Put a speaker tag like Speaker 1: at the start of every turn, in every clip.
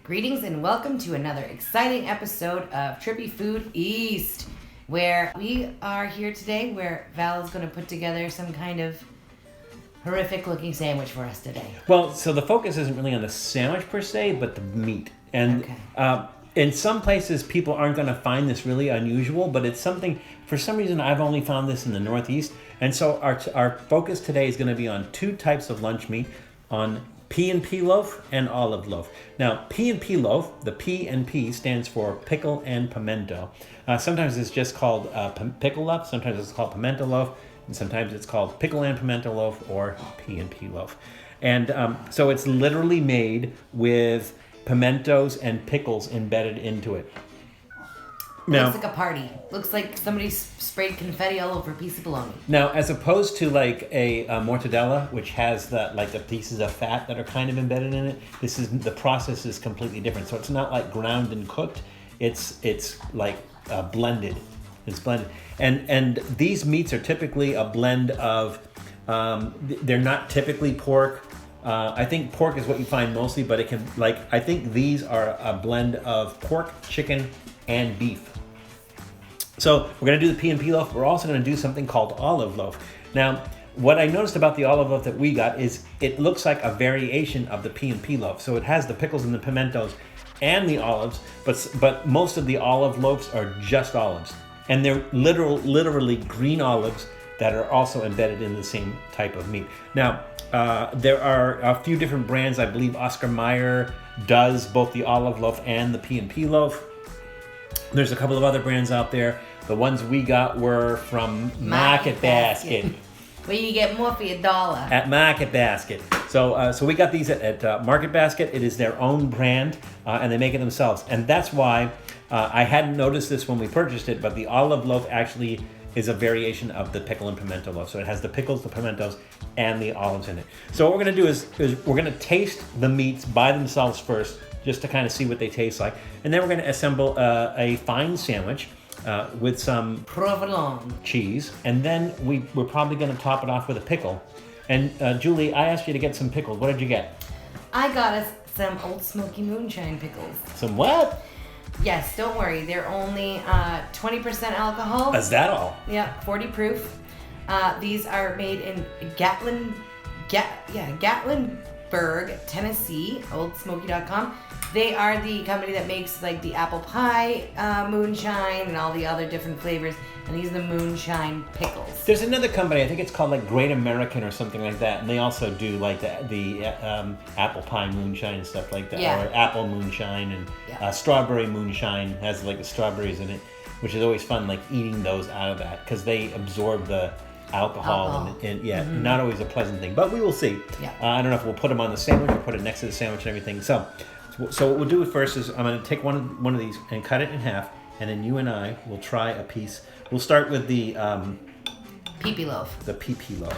Speaker 1: Greetings and welcome to another exciting episode of Trippy Food East, where we are here today where Val is going to put together some kind of horrific looking sandwich for us today.
Speaker 2: Well, so the focus isn't really on the sandwich per se, but the meat. And in some places, people aren't going to find this really unusual, but it's something, for some reason, I've only found this in the Northeast. And so our focus today is going to be on two types of lunch meat, on P&P loaf and olive loaf. Now, P&P loaf, the P and P stands for pickle and pimento. Sometimes it's just called pickle loaf, sometimes it's called pimento loaf, and sometimes it's called pickle and pimento loaf or P&P loaf. And so it's literally made with pimentos and pickles embedded into it. Now,
Speaker 1: looks like a party. Looks like somebody sprayed confetti all over a piece of bologna.
Speaker 2: Now, as opposed to like a mortadella, which has the pieces of fat that are kind of embedded in it, the process is completely different. So it's not like ground and cooked. It's like blended. It's blended, and these meats are typically a blend of. They're not typically pork. I think pork is what you find mostly, but it can I think these are a blend of pork, chicken, and beef. So we're going to do the P&P loaf. We're also going to do something called olive loaf. Now, what I noticed about the olive loaf that we got is it looks like a variation of the P&P loaf. So it has the pickles and the pimentos and the olives, but most of the olive loaves are just olives. And they're literally green olives that are also embedded in the same type of meat. Now, there are a few different brands. I believe Oscar Mayer does both the olive loaf and the P&P loaf. There's a couple of other brands out there. The ones we got were from Mahket Basket.
Speaker 1: Where you get more for your dollar.
Speaker 2: At Mahket Basket. So we got these at Mahket Basket. It is their own brand, and they make it themselves. And that's why I hadn't noticed this when we purchased it, but the olive loaf actually is a variation of the pickle and pimento loaf. So it has the pickles, the pimentos, and the olives in it. So what we're going to do is we're going to taste the meats by themselves first, just to kind of see what they taste like. And then we're going to assemble a fine sandwich with some
Speaker 1: provolone
Speaker 2: cheese. And then we're probably going to top it off with a pickle. And Julie, I asked you to get some pickles. What did you get?
Speaker 1: I got us some Ole Smoky Moonshine Pickles.
Speaker 2: Some what?
Speaker 1: Yes, don't worry. They're only 20% alcohol.
Speaker 2: Is that all?
Speaker 1: Yeah, 40 proof. These are made in Gatlinburg, Tennessee, oldsmoky.com. They are the company that makes like the apple pie moonshine and all the other different flavors. And these are the moonshine pickles.
Speaker 2: There's another company, I think it's called like Great American or something like that. And they also do like the apple pie moonshine and stuff like that.
Speaker 1: Yeah.
Speaker 2: Or apple moonshine and strawberry moonshine has like the strawberries in it, which is always fun, like eating those out of that because they absorb the alcohol. And not always a pleasant thing, but we will see.
Speaker 1: Yeah.
Speaker 2: I don't know if we'll put them on the sandwich or put it next to the sandwich and everything. So what we'll do first is I'm going to take one of these and cut it in half, and then you and I will try a piece. We'll start with the
Speaker 1: P&P loaf.
Speaker 2: The PP loaf.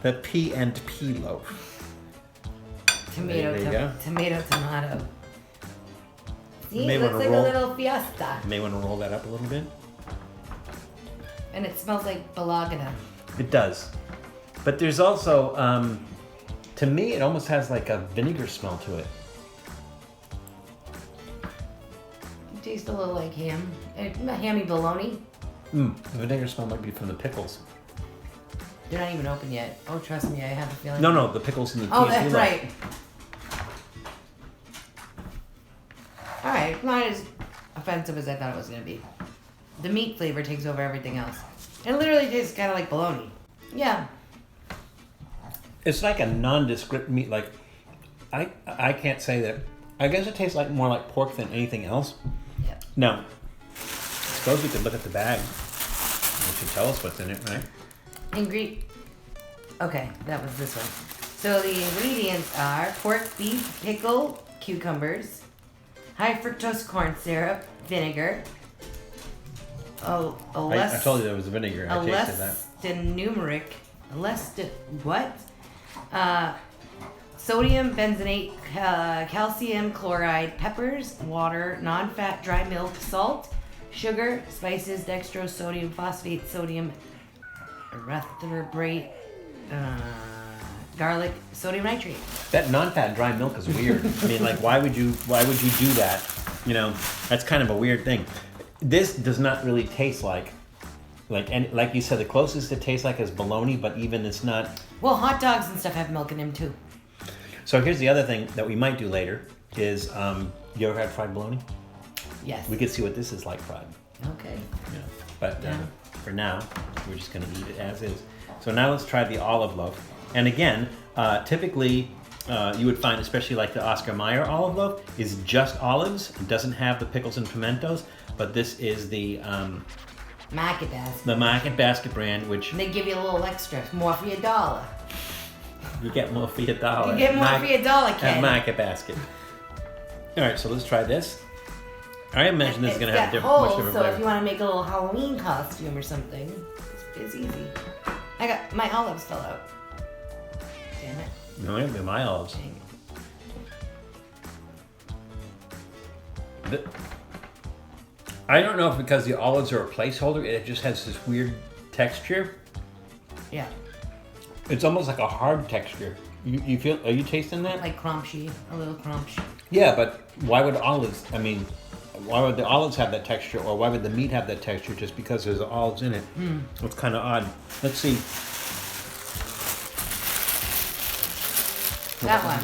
Speaker 2: The P&P loaf.
Speaker 1: Tomato. See, it looks like a little fiesta.
Speaker 2: You may want to roll that up a little bit.
Speaker 1: And it smells like balagana.
Speaker 2: It does. But there's also, to me, it almost has like a vinegar smell to it.
Speaker 1: It tastes a little like ham. Hammy bologna.
Speaker 2: The vinegar smell might be from the pickles.
Speaker 1: They're not even open yet. Oh, trust me, I have a feeling.
Speaker 2: No, the pickles and the P&P
Speaker 1: Oh, that's
Speaker 2: loaf.
Speaker 1: right. All right, not as offensive as I thought it was going to be. The meat flavor takes over everything else. It literally tastes kind of like bologna. Yeah.
Speaker 2: It's like a nondescript meat. Like, I can't say that. I guess it tastes like more like pork than anything else.
Speaker 1: Yeah.
Speaker 2: Now, I suppose we could look at the bag. It should tell us what's in it, right?
Speaker 1: Okay, that was this one. So the ingredients are pork, beef, pickle, cucumbers, high fructose corn syrup, vinegar.
Speaker 2: I told you there was vinegar. I tasted
Speaker 1: that. Sodium benzenate, calcium chloride, peppers, water, non-fat dry milk, salt, sugar, spices, dextrose, sodium phosphate, sodium erythrobrate, garlic sodium nitrate.
Speaker 2: That non-fat dry milk is weird. I mean, like, why would you do that? You know, that's kind of a weird thing. This does not really taste like you said, the closest it tastes like is bologna, but even it's not.
Speaker 1: Well, hot dogs and stuff have milk in them too.
Speaker 2: So here's the other thing that we might do later is, you ever had fried bologna?
Speaker 1: Yes.
Speaker 2: We could see what this is like fried.
Speaker 1: Okay.
Speaker 2: Yeah. But
Speaker 1: Yeah.
Speaker 2: for now, we're just going to eat it as is. So now let's try the olive loaf. And again, typically you would find, especially like the Oscar Mayer olive loaf, is just olives. It doesn't have the pickles and pimentos. But this is the
Speaker 1: Mahket Basket.
Speaker 2: the Mahket Basket brand, which
Speaker 1: And they give you a little extra, more for your $1.
Speaker 2: you get more for your dollar.
Speaker 1: You get more for your $1, Ken.
Speaker 2: At Mahket Basket. All right, so let's try this. I imagine this is going to have a
Speaker 1: It's
Speaker 2: much
Speaker 1: got
Speaker 2: different
Speaker 1: holes, so
Speaker 2: flavor.
Speaker 1: if you want to make a little Halloween costume or something, it's easy. I got my olives fell out. Damn it.
Speaker 2: No, it'll be my olives.
Speaker 1: Dang it.
Speaker 2: The- I don't know if because the olives are a placeholder, it just has this weird texture.
Speaker 1: Yeah,
Speaker 2: It's almost like a hard texture. You feel? Are you tasting that?
Speaker 1: like crunchy, a little crunch.
Speaker 2: Yeah, but why would olives? I mean, why would the olives have that texture, or why would the meat have that texture? Just because there's olives in it? It's kind of odd. Let's see.
Speaker 1: That one.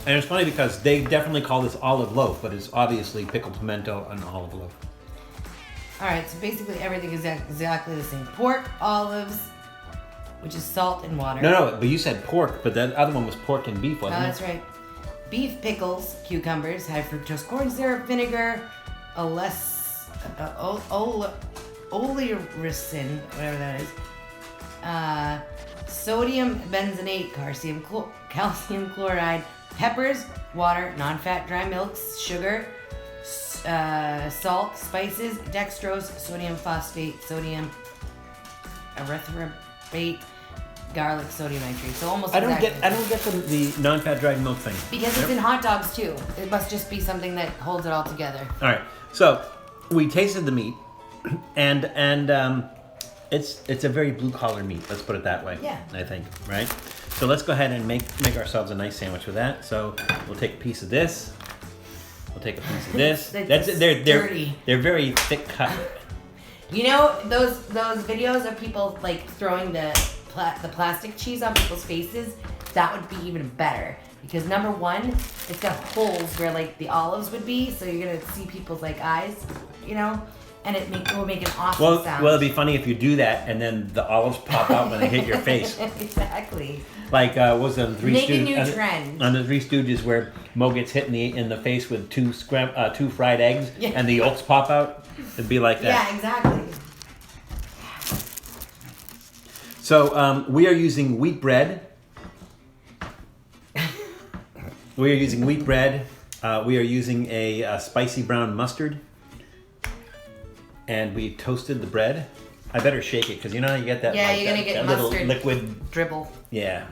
Speaker 2: And it's funny because they definitely call this olive loaf, but it's obviously pickled pimento and olive loaf.
Speaker 1: All right, so basically everything is exactly the same. Pork, olives, which is salt and water.
Speaker 2: No, but you said pork, but that other one was pork and beef,
Speaker 1: Oh,
Speaker 2: wasn't it?
Speaker 1: that's right. Beef pickles, cucumbers, high fructose corn syrup, vinegar, oleurosin, whatever that is. Sodium benzenate, calcium chloride, peppers, water, non-fat dry milks, sugar, salt, spices, dextrose, sodium phosphate, sodium erythrobate, garlic sodium nitrate. So almost
Speaker 2: I don't
Speaker 1: exactly.
Speaker 2: get the non-fat dried milk thing.
Speaker 1: Because it's in hot dogs too. It must just be something that holds it all together.
Speaker 2: All right, so we tasted the meat, and it's a very blue collar meat. Let's put it that way.
Speaker 1: Yeah.
Speaker 2: I think, right? So let's go ahead and make ourselves a nice sandwich with that. So we'll take a piece of this. We'll take a piece of this. They're
Speaker 1: dirty.
Speaker 2: They're very thick cut.
Speaker 1: You know those videos of people like throwing the plastic cheese on people's faces? That would be even better. Because number one, it's got holes where like the olives would be, so you're gonna see people's like eyes, you know? And it will make an awesome sound.
Speaker 2: Well, it'd be funny if you do that and then the olives pop out when they hit your face.
Speaker 1: Exactly.
Speaker 2: Like was on Three
Speaker 1: Make a
Speaker 2: Stooges
Speaker 1: new trend.
Speaker 2: on the Three Stooges where Mo gets hit in the face with two fried eggs and the yolks pop out. It'd be like that.
Speaker 1: Yeah, exactly.
Speaker 2: So we are using wheat bread. We are using wheat bread. We are using a spicy brown mustard. And we toasted the bread. I better shake it because you know how you get that,
Speaker 1: Yeah, you're gonna get
Speaker 2: that little
Speaker 1: mustard
Speaker 2: liquid
Speaker 1: dribble.
Speaker 2: Yeah.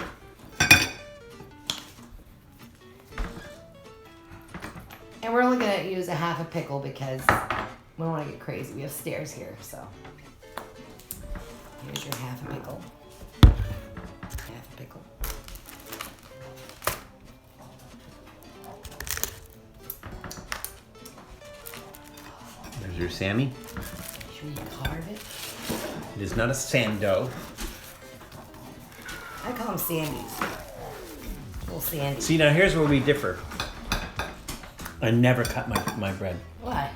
Speaker 1: And we're only gonna use a half a pickle because we don't want to get crazy. We have stairs here, so here's your half a pickle. Half a pickle.
Speaker 2: There's your Sammy.
Speaker 1: Should we carve it?
Speaker 2: It is not a sando.
Speaker 1: I call them Sandies. Little Sandies.
Speaker 2: See, now here's where we differ. I never cut my bread
Speaker 1: Why?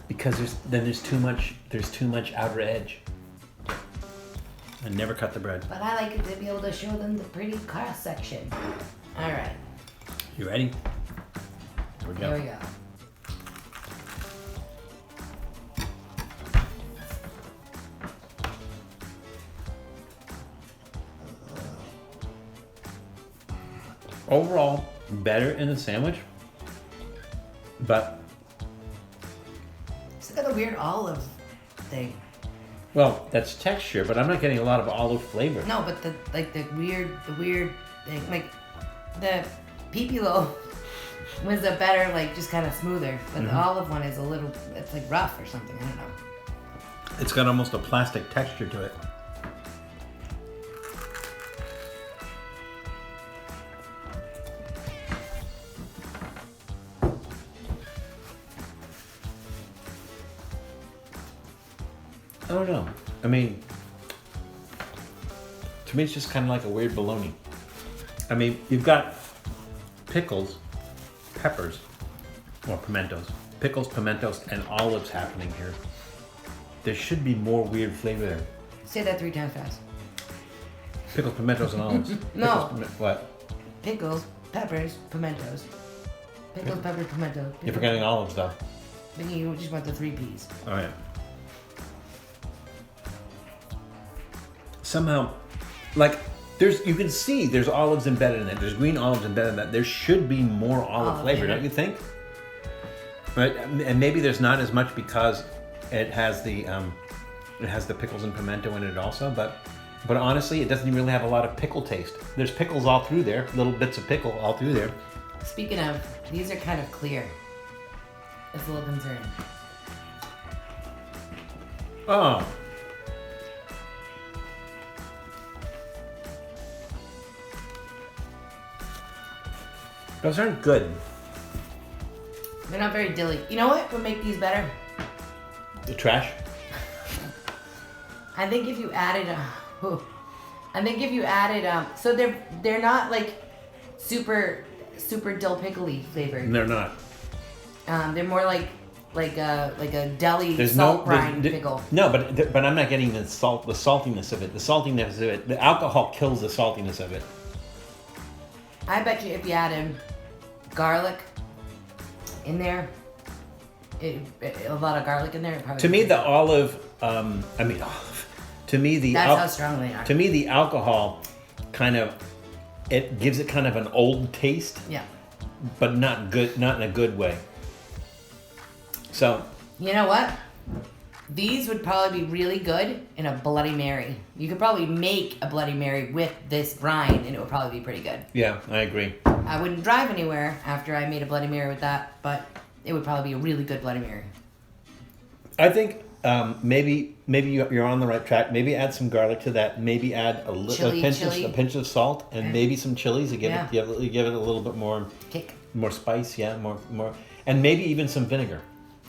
Speaker 2: because there's too much outer edge. I never cut the bread.
Speaker 1: But I like it to be able to show them the pretty cross section. All right.
Speaker 2: You ready? Here we go.
Speaker 1: Here we go.
Speaker 2: Overall, better in the sandwich, but
Speaker 1: It's got a weird olive thing.
Speaker 2: well, that's texture. But I'm not getting a lot of olive flavor.
Speaker 1: No, but the weird thing, like the pee-pee loaf was a better, like just kind of smoother. But the olive one is a little, it's like rough or something. I don't know.
Speaker 2: It's got almost a plastic texture to it. don't know. I mean, to me, it's just kind of like a weird bologna. I mean, you've got pickles, peppers, or pimentos. Pickles, pimentos, and olives happening here. There should be more weird flavor there.
Speaker 1: Say that 3 times fast.
Speaker 2: Pickles, pimentos, and olives.
Speaker 1: No.
Speaker 2: What?
Speaker 1: Pickles, peppers, pimentos. Pickles, peppers, pimentos.
Speaker 2: You're forgetting olives, though.
Speaker 1: Then you just want the 3 P's.
Speaker 2: Oh, yeah. Somehow, like, you can see there's olives embedded in it. There's green olives embedded in that. There should be more olive flavor, don't you think? Right, and maybe there's not as much because it has the pickles and pimento in it also. But honestly, it doesn't really have a lot of pickle taste. There's pickles all through there, little bits of pickle all through there.
Speaker 1: Speaking of, these are kind of clear. It's a little concerning.
Speaker 2: Oh. Those aren't good.
Speaker 1: They're not very dilly. You know what would make these better?
Speaker 2: The trash?
Speaker 1: I think if you added so they're not like super dill pickly flavored.
Speaker 2: They're not.
Speaker 1: They're more like a deli salt brine pickle.
Speaker 2: No, but I'm not getting the saltiness of it. The saltiness of it. The alcohol kills the saltiness of it.
Speaker 1: I bet you if you added garlic in there, a lot of garlic in there, it probably.
Speaker 2: To me, the olive. To me,
Speaker 1: that's how strong they are.
Speaker 2: To me, the alcohol it gives it kind of an old taste.
Speaker 1: Yeah.
Speaker 2: But not in a good way. So.
Speaker 1: You know what? These would probably be really good in a Bloody Mary. You could probably make a Bloody Mary with this brine, and it would probably be pretty good.
Speaker 2: Yeah, I agree.
Speaker 1: I wouldn't drive anywhere after I made a Bloody Mary with that, but it would probably be a really good Bloody Mary.
Speaker 2: I think maybe you're on the right track. Maybe add some garlic to that. Maybe add a pinch of salt, and maybe some chilies to give it a little bit more
Speaker 1: kick,
Speaker 2: more spice. Yeah, more, and maybe even some vinegar.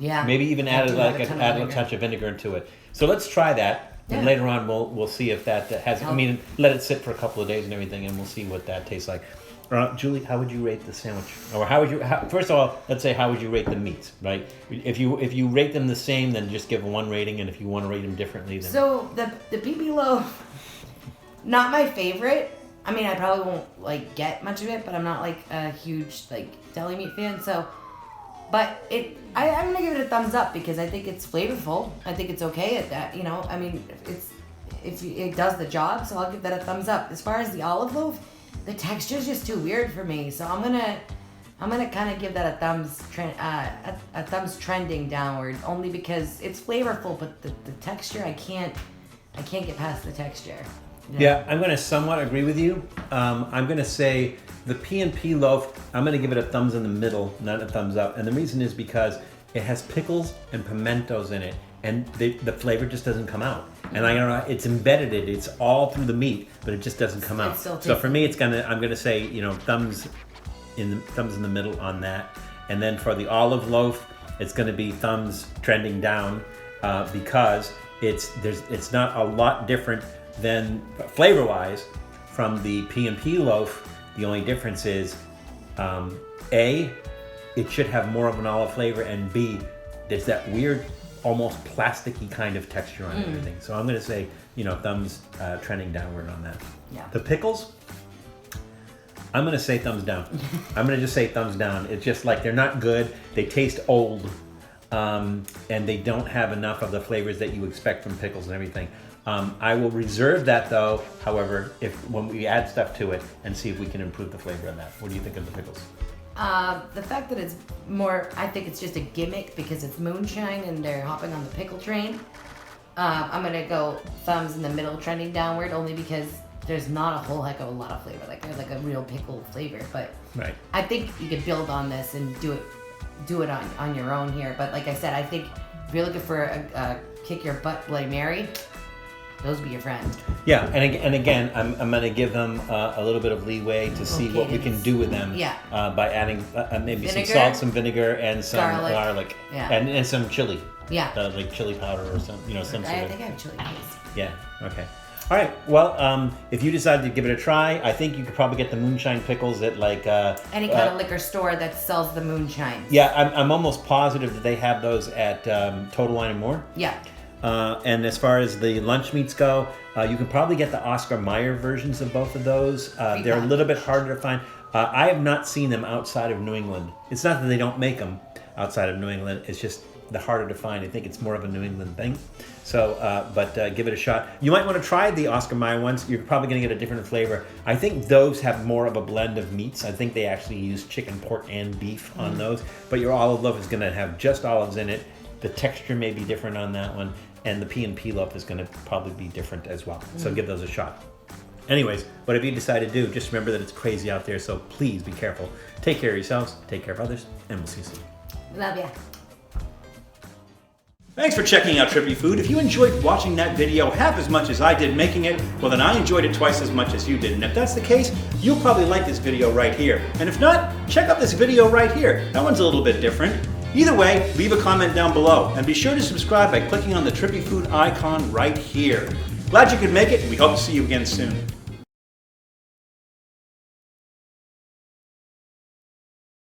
Speaker 1: Yeah.
Speaker 2: Maybe even add a touch of vinegar into it. So let's try that, and later on we'll see if that has. I mean, let it sit for a couple of days and everything, and we'll see what that tastes like. Julie, how would you rate the sandwich? Or first of all, let's say how would you rate the meats, right? If you rate them the same, then just give 1 rating, and if you want to rate them differently, then.
Speaker 1: So the PP loaf, not my favorite. I mean, I probably won't get much of it, but I'm not a huge deli meat fan. So, but I'm gonna give it a thumbs up because I think it's flavorful. I think it's okay at that. I mean, it does the job, so I'll give that a thumbs up. As far as the olive loaf, the texture is just too weird for me, so I'm gonna kind of give that a thumbs trending downward, only because it's flavorful, but the texture I can't get past the texture.
Speaker 2: Yeah, I'm gonna somewhat agree with you. I'm gonna say the P&P loaf, I'm gonna give it a thumbs in the middle, not a thumbs up, and the reason is because it has pickles and pimentos in it, and the flavor just doesn't come out. And it's embedded it's all through the meat, but it just doesn't come out. So for me, I'm gonna say thumbs in the middle on that, and then for the olive loaf, it's gonna be thumbs trending down because it's not a lot different than flavor-wise from the P&P loaf. The only difference is A, it should have more of an olive flavor, and B, there's that weird, almost plasticky kind of texture on everything. So I'm going to say, thumbs trending downward on that.
Speaker 1: Yeah.
Speaker 2: The pickles, I'm going to say thumbs down. I'm going to just say thumbs down. It's just they're not good. They taste old, and they don't have enough of the flavors that you expect from pickles and everything. I will reserve that though, however, when we add stuff to it and see if we can improve the flavor of that. What do you think of the pickles?
Speaker 1: The fact that it's more, I think it's just a gimmick because it's moonshine and they're hopping on the pickle train. I'm gonna go thumbs in the middle, trending downward, only because there's not a whole heck of a lot of flavor. There's a real pickle flavor, but
Speaker 2: right.
Speaker 1: I think you could build on this and do it on your own here. But like I said, I think if you're looking for a kick your butt Bloody Mary, those be your friends.
Speaker 2: Yeah, and again, I'm going to give them a little bit of leeway to see what we can do with them.
Speaker 1: Yeah.
Speaker 2: By adding maybe
Speaker 1: vinegar,
Speaker 2: some salt, some vinegar, and some garlic
Speaker 1: yeah.
Speaker 2: and some chili.
Speaker 1: Yeah.
Speaker 2: Like chili powder or some, some sort
Speaker 1: I
Speaker 2: of.
Speaker 1: think I have chili paste.
Speaker 2: Yeah. Okay. All right. Well, if you decide to give it a try, I think you could probably get the moonshine pickles at like
Speaker 1: any kind of liquor store that sells the moonshine.
Speaker 2: Yeah, I'm almost positive that they have those at Total Wine and More.
Speaker 1: Yeah.
Speaker 2: And as far as the lunch meats go, you can probably get the Oscar Mayer versions of both of those. They're a little bit harder to find. I have not seen them outside of New England. It's not that they don't make them outside of New England. It's just they're harder to find. I think it's more of a New England thing. So, but give it a shot. You might want to try the Oscar Mayer ones. You're probably going to get a different flavor. I think those have more of a blend of meats. I think they actually use chicken, pork, and beef on those. But your olive loaf is going to have just olives in it. The texture may be different on that one. And the P&P loaf is going to probably be different as well. So give those a shot. Anyways, whatever you decide to do, just remember that it's crazy out there. So please be careful. Take care of yourselves. Take care of others. And we'll see you soon.
Speaker 1: Love ya.
Speaker 3: Thanks for checking out Trippy Food. If you enjoyed watching that video half as much as I did making it, well then I enjoyed it twice as much as you did. And if that's the case, you'll probably like this video right here. And if not, check out this video right here. That one's a little bit different. Either way, leave a comment down below. And be sure to subscribe by clicking on the Trippy Food icon right here. Glad you could make it, and we hope to see you again soon.